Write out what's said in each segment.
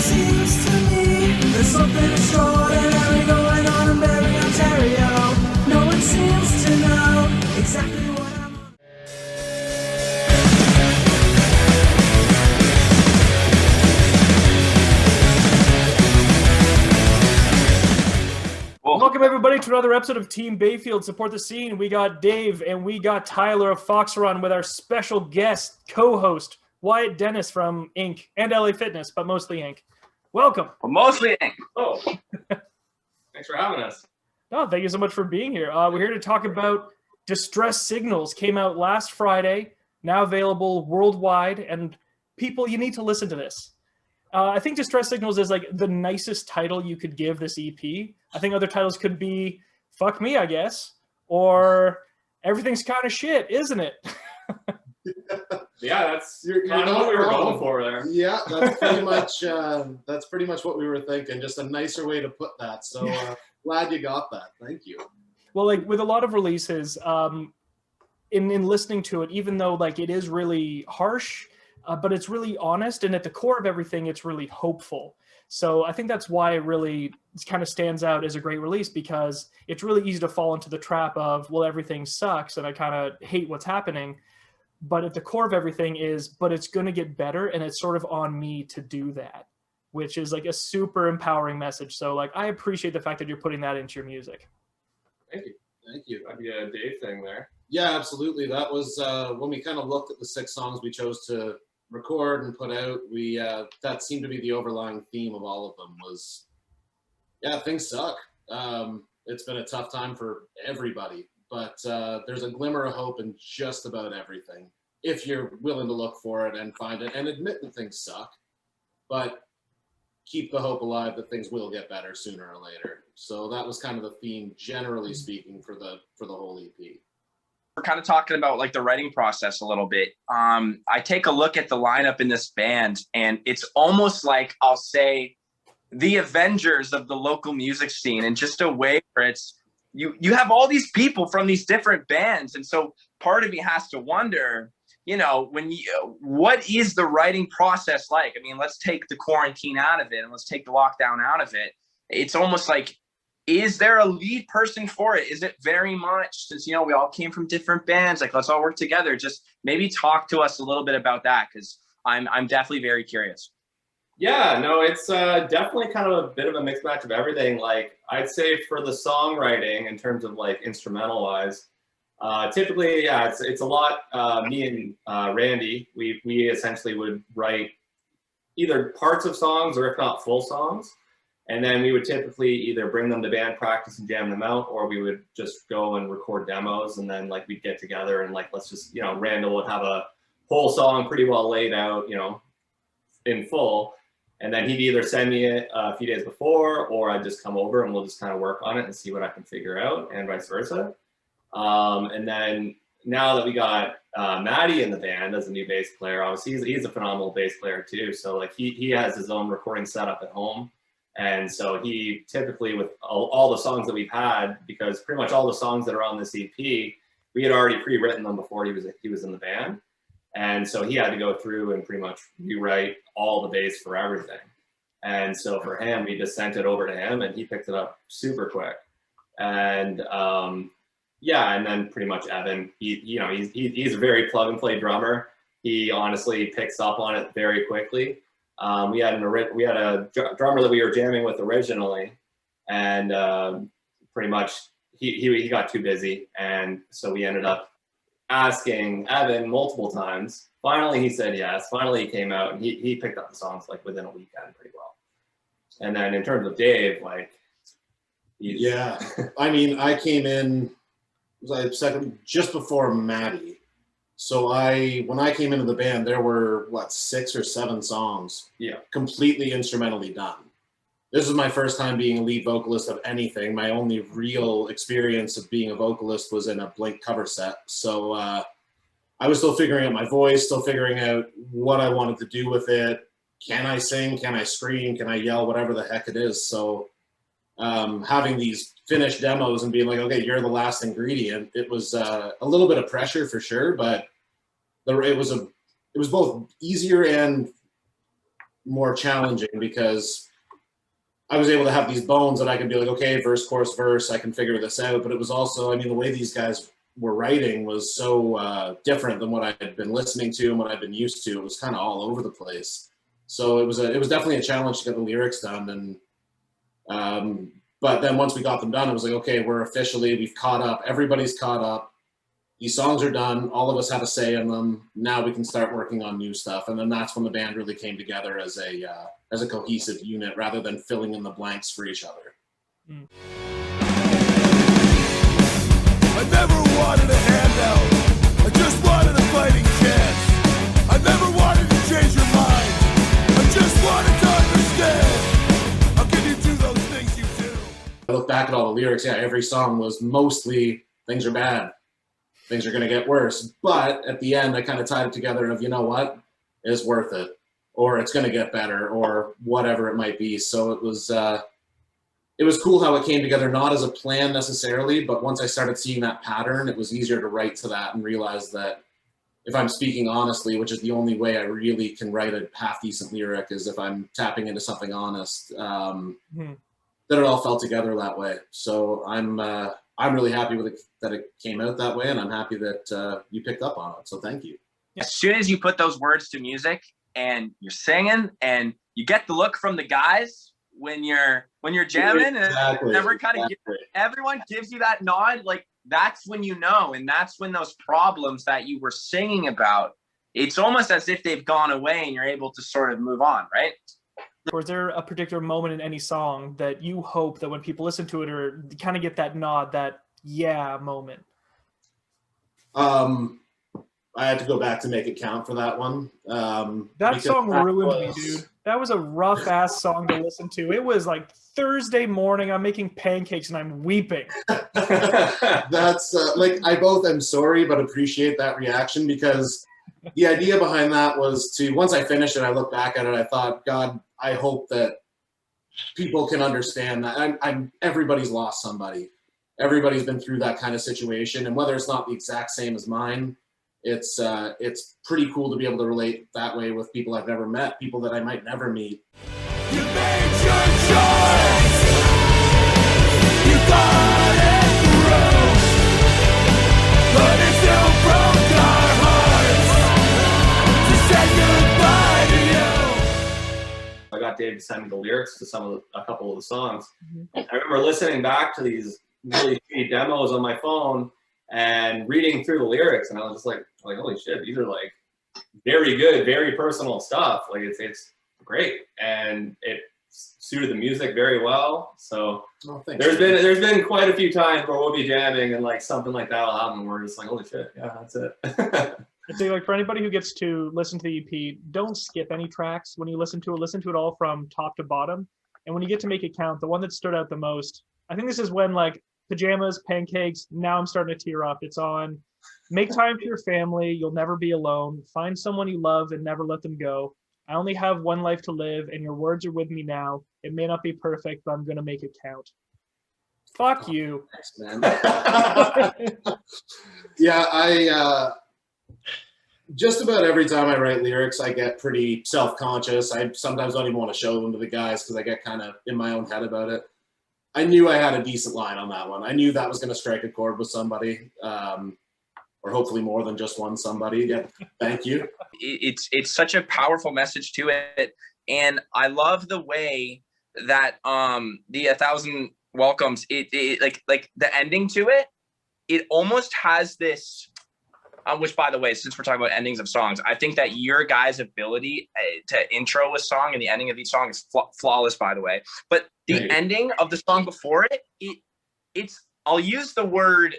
seems to me there's something extraordinary going on in Barrie, Ontario. No one seems to know exactly what I'm on. Welcome everybody to another episode of Team Bayfield. Support the scene. We got Dave and we got Tyler of Fox Run with our special guest co-host Wyatt Dennis from Inc. and LA Fitness, but mostly Inc. Welcome. Well, mostly Inc. Oh, thanks for having us. Oh, thank you so much for being here. We're here to talk about Distress Signals. Came out last Friday, now available worldwide, and people, you need to listen to this. I think Distress Signals is like the nicest title you could give this EP. I think other titles could be Fuck Me, I guess, or Everything's Kind of Shit, isn't it? Yeah, that's You're kind of not what we were wrong. going for there. Yeah, that's pretty much what we were thinking. Just a nicer way to put that. So glad you got that. Thank you. Well, like with a lot of releases, in listening to it, even though like it is really harsh, but it's really honest, and at the core of everything, it's really hopeful. So I think that's why it really kind of stands out as a great release, because it's really easy to fall into the trap of, well, everything sucks and I kind of hate what's happening. But at the core of everything is, but it's going to get better, and it's sort of on me to do that, which is like a super empowering message. So like, I appreciate the fact that you're putting that into your music. Thank you. Thank you. That'd be a Dave thing there. Yeah, absolutely. That was when we kind of looked at the 6 songs we chose to record and put out. We that seemed to be the overlying theme of all of them was, yeah, things suck. It's been a tough time for everybody, but there's a glimmer of hope in just about everything if you're willing to look for it and find it and admit that things suck, but keep the hope alive that things will get better sooner or later. So that was kind of the theme, generally speaking, for the whole EP. We're kind of talking about like the writing process a little bit. I take a look at the lineup in this band, and it's almost like, I'll say, the Avengers of the local music scene, in just a way where it's you have all these people from these different bands, and so part of me has to wonder, what is the writing process like? I mean, let's take the quarantine out of it, and let's take the lockdown out of it. It's almost like, is there a lead person for it? Is it very much, since, we all came from different bands, like, let's all work together? Just maybe talk to us a little bit about that, because I'm definitely very curious. Yeah, no, it's definitely kind of a bit of a mixed match of everything. Like, I'd say for the songwriting, in terms of like instrumental wise, typically, yeah, it's a lot. Me and Randy, we essentially would write either parts of songs or if not full songs. And then we would typically either bring them to band practice and jam them out, or we would just go and record demos, and then like we'd get together and like, let's just, Randall would have a whole song pretty well laid out, in full. And then he'd either send me it a few days before, or I'd just come over and we'll just kind of work on it and see what I can figure out, and vice versa. And then now that we got Maddie in the band as a new bass player, obviously he's a phenomenal bass player too. So like he has his own recording setup at home. And so he typically, with all the songs that we've had, because pretty much all the songs that are on this EP, we had already pre-written them before he was in the band. And so he had to go through and pretty much rewrite all the bass for everything. And so for him, we just sent it over to him, and he picked it up super quick. And yeah, and then pretty much Evan, he's a very plug and play drummer. He honestly picks up on it very quickly. We had a drummer that we were jamming with originally, and pretty much he got too busy, and so we ended up asking Evan multiple times. Finally, he said yes. Finally, he came out and he picked up the songs like within a weekend pretty well. And then in terms of Dave, like, Yeah, I mean, I came in second just before Maddie. So when I came into the band, there were 6 or 7 songs, completely instrumentally done. This is my first time being a lead vocalist of anything. My only real experience of being a vocalist was in a Blink cover set. So I was still figuring out my voice, still figuring out what I wanted to do with it. Can I sing? Can I scream? Can I yell? Whatever the heck it is. So having these finished demos and being like, okay, you're the last ingredient, it was a little bit of pressure for sure, but it was both easier and more challenging because I was able to have these bones that I could be like, okay, verse, chorus, verse, I can figure this out. But it was also, I mean, the way these guys were writing was so different than what I had been listening to and what I'd been used to. It was kind of all over the place. So it was definitely a challenge to get the lyrics done. And but then once we got them done, it was like, okay, we've caught up. Everybody's caught up. These songs are done. All of us have a say in them. Now we can start working on new stuff. And then that's when the band really came together as a cohesive unit rather than filling in the blanks for each other. I never wanted a handout. I just wanted a fighting chance. I never wanted to change your mind. I just wanted to understand. How can you do those things you do? I look back at all the lyrics. Yeah, every song was mostly things are bad. Things are going to get worse. But at the end, I kind of tied it together of, you know what, it's worth it, or it's going to get better, or whatever it might be. So it was cool how it came together, not as a plan necessarily, but once I started seeing that pattern, it was easier to write to that and realize that if I'm speaking honestly, which is the only way I really can write a half-decent lyric is if I'm tapping into something honest, that it all fell together that way. So I'm really happy with it, that it came out that way, and I'm happy that you picked up on it. So thank you. As soon as you put those words to music and you're singing and you get the look from the guys when you're jamming, Exactly. and everyone gives you that nod, like that's when you know, and that's when those problems that you were singing about, it's almost as if they've gone away and you're able to sort of move on, right? Or is there a particular moment in any song that you hope that when people listen to it or kind of get that nod, that yeah moment? I had to go back to make it count for that one. That song ruined me, dude. That was a rough ass song to listen to. It was like Thursday morning. I'm making pancakes and I'm weeping. That's like, I both am sorry, but appreciate that reaction, because the idea behind that was to, once I finished it, I looked back at it, I thought, God, I hope that people can understand that everybody's lost somebody. Everybody's been through that kind of situation. And whether it's not the exact same as mine, it's pretty cool to be able to relate that way with people I've never met, people that I might never meet. You made your choice. You thought it through, but it still broke our hearts to say goodbye to you. I got Dave to send me the lyrics to a couple of the songs. I remember listening back to these really shitty demos on my phone and reading through the lyrics, and I was just like, holy shit, these are like very good, very personal stuff. Like it's great, and it suited the music very well. So there's been quite a few times where we'll be jamming and like something like that will happen where we're just like, holy shit, yeah, that's it. I'd say, like, for anybody who gets to listen to the EP, don't skip any tracks. When you listen to it all from top to bottom. And when you get to make it count, the one that stood out the most, I think this is when, like, pajamas, pancakes, now I'm starting to tear up. It's on make time for your family, you'll never be alone, find someone you love and never let them go. I only have one life to live and your words are with me now. It may not be perfect, but I'm going to make it count. Fuck you. Thanks, man. Yeah, just about every time I write lyrics, I get pretty self-conscious. I sometimes don't even want to show them to the guys because I get kind of in my own head about it. I knew I had a decent line on that one. I knew that was going to strike a chord with somebody, or hopefully more than just one somebody. Yeah, thank you. It's such a powerful message to it, and I love the way that the 1,000 welcomes. It like the ending to it. It almost has this. Which, by the way, since we're talking about endings of songs, I think that your guys' ability to intro a song and the ending of each song is flawless, by the way. But the ending of the song before it's I'll use the word,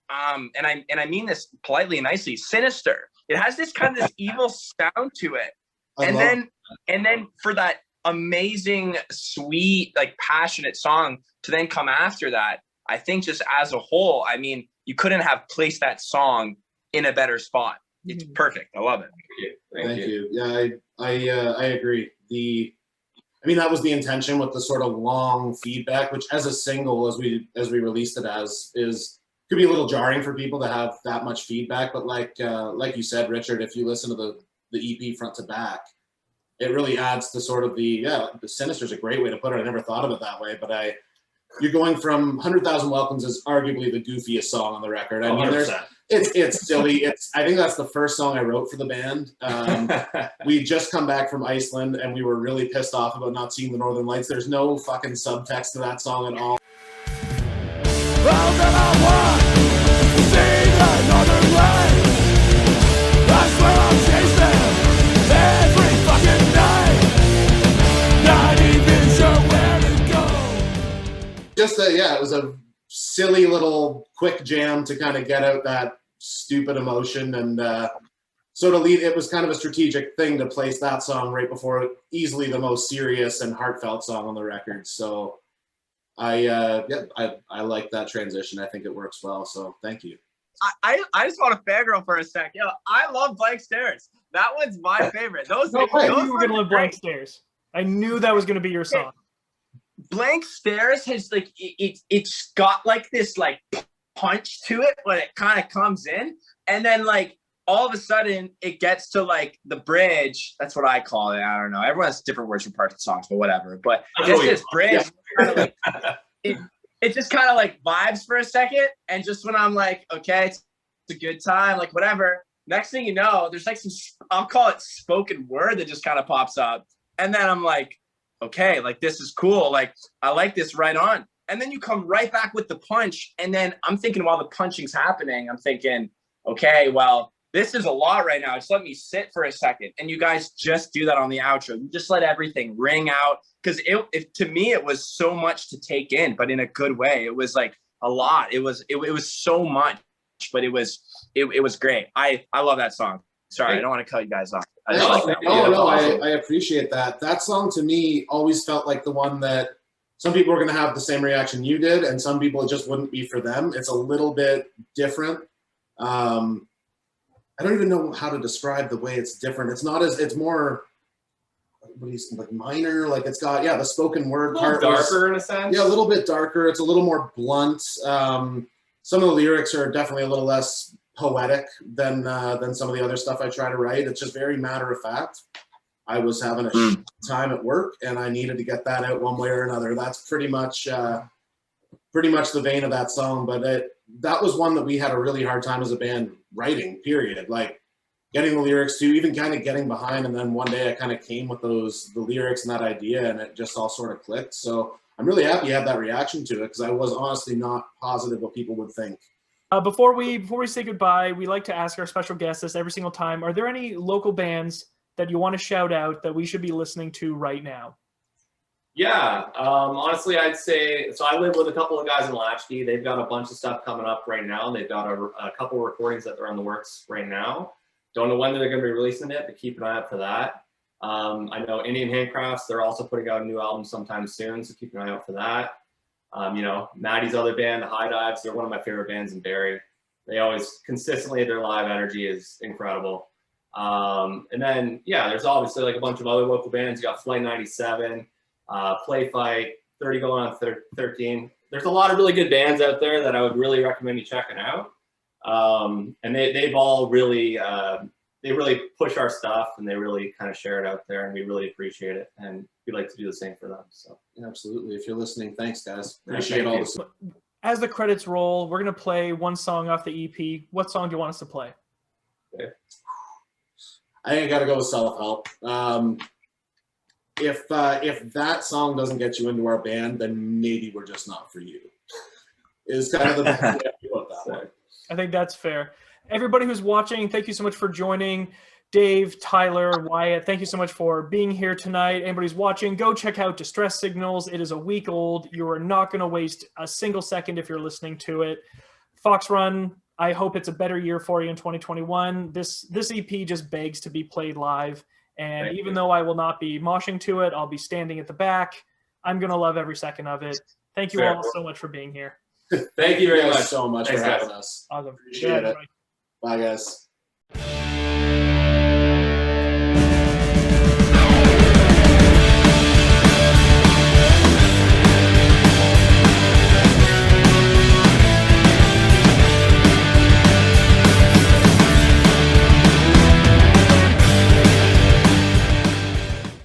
and I mean this politely and nicely, sinister. It has this kind of this evil sound to it, and then for that amazing, sweet, like passionate song to then come after that, I think just as a whole, I mean, you couldn't have placed that song in a better spot. It's perfect. I love it. Thank you. Yeah, I agree. I mean, that was the intention with the sort of long feedback, which as a single, as we released it as, could be a little jarring for people to have that much feedback. But like you said, Richard, if you listen to the EP front to back, it really adds to sort of the sinister's a great way to put it. I never thought of it that way, but you're going from 100,000 Welcomes is arguably the goofiest song on the record. I mean, it's silly. I think that's the first song I wrote for the band. We just come back from Iceland and we were really pissed off about not seeing the Northern Lights. There's no fucking subtext to that song at all. All that I want is to see the Northern Lights. I swear I'll chase them every fucking night. Not even sure where to go. Just it was a silly little quick jam to kind of get out that stupid emotion, and so to lead, it was kind of a strategic thing to place that song right before easily the most serious and heartfelt song on the record. So I like that transition. I think it works well. So thank you. I just want to fangirl for a sec. Yo, I love Blank Stares. That one's my favorite. Those I those knew you were gonna love Blank Stares. I knew that was gonna be your song. Blank Stares has like it's got like this like punch to it when it kind of comes in, and then like all of a sudden it gets to like the bridge. That's what I call it. I don't know. Everyone has different words for parts of songs, but whatever. But just this bridge, kind of like, it just kind of like vibes for a second, and just when I'm like, okay, it's a good time, like whatever. Next thing you know, there's like some, I'll call it spoken word that just kind of pops up, and then I'm like, okay, like this is cool, like I like this, right on. And then you come right back with the punch, and then I'm thinking while the punching's happening, I'm thinking, okay, well, this is a lot right now. Just let me sit for a second. And you guys just do that on the outro. You just let everything ring out, because to me it was so much to take in, but in a good way. It was like a lot. It was so much, but it was great. I love that song. Sorry, I don't want to cut you guys off. I appreciate that. That song to me always felt like the one that some people are going to have the same reaction you did, and some people it just wouldn't be for them. It's a little bit different. I don't even know how to describe the way it's different. It's more like minor, like it's got the spoken word part darker in a sense. Yeah, a little bit darker. It's a little more blunt. Some of the lyrics are definitely a little less poetic than some of the other stuff I try to write. It's just very matter of fact. I was having a time at work and I needed to get that out one way or another. That's pretty much the vein of that song. But that was one that we had a really hard time as a band writing, period. Like getting the lyrics to, even kind of getting behind. And then one day I kind of came with the lyrics and that idea, and it just all sort of clicked. So I'm really happy you had that reaction to it, because I was honestly not positive what people would think. Before we say goodbye, we like to ask our special guests this every single time. Are there any local bands that you want to shout out that we should be listening to right now? Yeah, honestly, I'd say, so I live with a couple of guys in Latchkey. They've got a bunch of stuff coming up right now. They've got a couple of recordings that are in the works right now. Don't know when they're going to be releasing it, but keep an eye out for that. I know Indian Handcrafts, they're also putting out a new album sometime soon, so keep an eye out for that. Maddie's other band, the High Dives, they're one of my favorite bands in Barrie. They always consistently, their live energy is incredible. And then, there's obviously like a bunch of other local bands. You got Flight 97, Play Fight, 30 going on 13. There's a lot of really good bands out there that I would really recommend you checking out. And they've all really, they really push our stuff, and they really kind of share it out there, and we really appreciate it. And we'd like to do the same for them. So absolutely. If you're listening, thanks guys. Appreciate all this. As the credits roll, we're going to play one song off the EP. What song do you want us to play? Okay. I think I got to go with Self-Help. If that song doesn't get you into our band, then maybe we're just not for you. Is kind of the best way to put that way. I think that's fair. Everybody who's watching, thank you so much for joining. Dave, Tyler, Wyatt, thank you so much for being here tonight. Anybody's watching, go check out Distress Signals. It is a week old. You are not going to waste a single second if you're listening to it. Fox Run, I hope it's a better year for you in 2021. This EP just begs to be played live. And even though I will not be moshing to it, I'll be standing at the back. I'm going to love every second of it. Thank you all so much for being here. Thank you very much. So much for having us. Awesome. Appreciate it. Bye, guys.